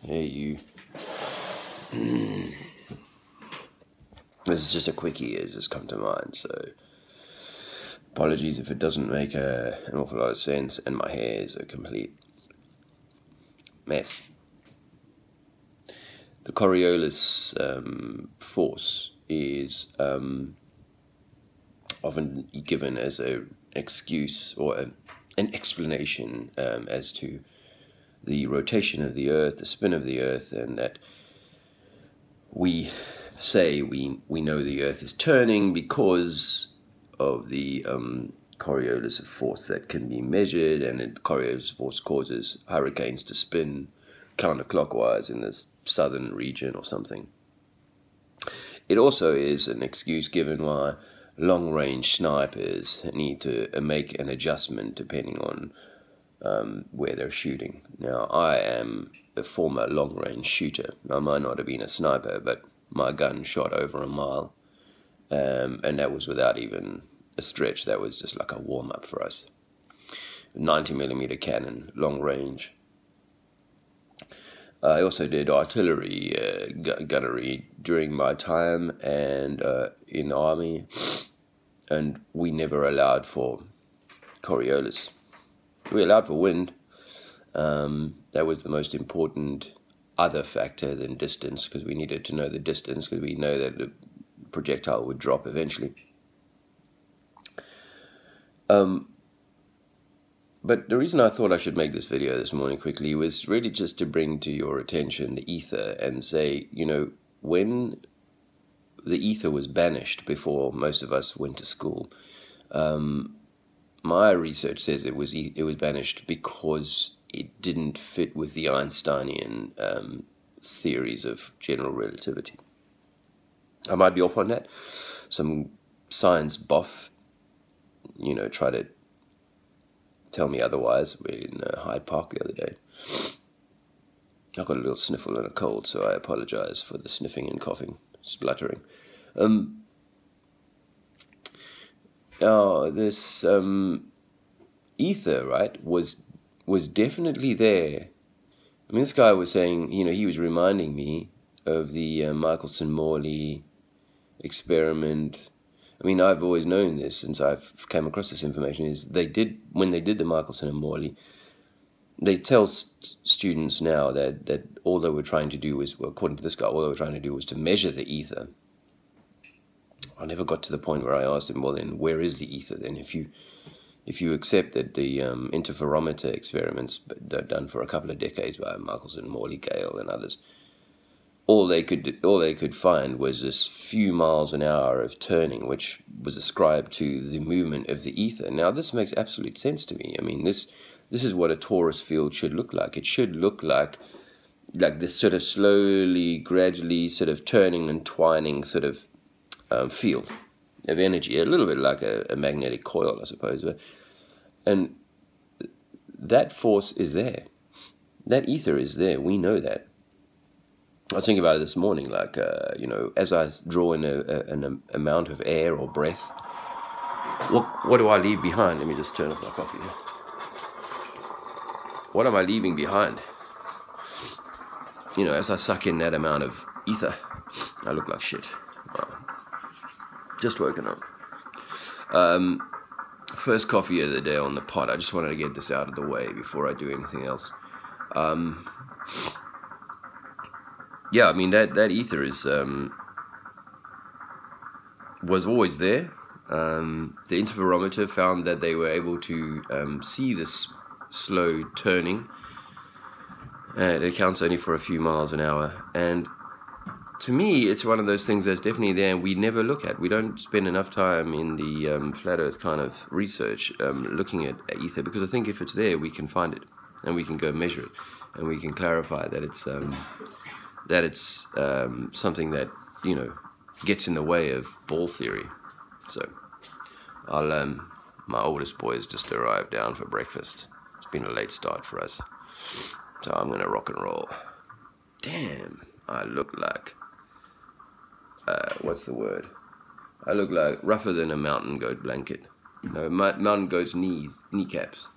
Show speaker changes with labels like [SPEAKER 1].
[SPEAKER 1] Hey you. This is just a quickie, it's just come to mind, so apologies if it doesn't make an awful lot of sense and my hair is a complete mess. The Coriolis force is often given as an excuse or an explanation as to the rotation of the Earth, the spin of the Earth, and that we say we know the Earth is turning because of the Coriolis force that can be measured, and the Coriolis force causes hurricanes to spin counterclockwise in the southern region or something. It also is an excuse given why long-range snipers need to make an adjustment depending on where they're shooting. Now, I am a former long-range shooter. I might not have been a sniper, but my gun shot over a mile, and that was without even a stretch. That was just like a warm-up for us. 90mm cannon, long range. I also did artillery gunnery during my time and in the army, and we never allowed for Coriolis. We allowed for wind. That was the most important other factor than distance, because we needed to know the distance, because we know that the projectile would drop eventually. But the reason I thought I should make this video this morning quickly was really just to bring to your attention the ether and say, you know, when the ether was banished before most of us went to school, my research says it was banished because it didn't fit with the Einsteinian theories of general relativity. I might be off on that. Some science buff, you know, try to tell me otherwise. We're in Hyde Park the other day. I got a little sniffle and a cold, so I apologize for the sniffing and coughing, spluttering. This ether, right, was definitely there. I mean, this guy was saying, you know, he was reminding me of the Michelson-Morley experiment. I mean, I've always known this since I've came across this information, is when they did the Michelson and Morley, they tell students now that all they were trying to do was, well, according to this guy, all they were trying to do was to measure the ether. I never got to the point where I asked him, well, then where is the ether then? If you accept that the interferometer experiments done for a couple of decades by Michelson, Morley, Gale, and others, all they could find was this few miles an hour of turning, which was ascribed to the movement of the ether. Now, this makes absolute sense to me. I mean, this is what a torus field should look like. It should look like this sort of slowly, gradually sort of turning and twining sort of field of energy, a little bit like a magnetic coil, I suppose. And that force is there. That ether is there. We know that. I was thinking about it this morning, like, you know, as I draw in an amount of air or breath, what do I leave behind? Let me just turn off my coffee. What am I leaving behind? You know, as I suck in that amount of ether, I look like shit. Wow. Just woken up. First coffee of the day on the pot. I just wanted to get this out of the way before I do anything else. Yeah, I mean, that ether was always there. The interferometer found that they were able to see this slow turning. It accounts only for a few miles an hour. And to me, it's one of those things that's definitely there and we never look at. We don't spend enough time in the flat earth kind of research looking at ether, because I think if it's there, we can find it and we can go measure it and we can clarify that it's something that, you know, gets in the way of ball theory. So I'll my oldest boy has just arrived down for breakfast. It's been a late start for us, so I'm gonna rock and roll. Damn, I look like what's the word? I look like rougher than a mountain goat blanket. No, mountain goat's kneecaps.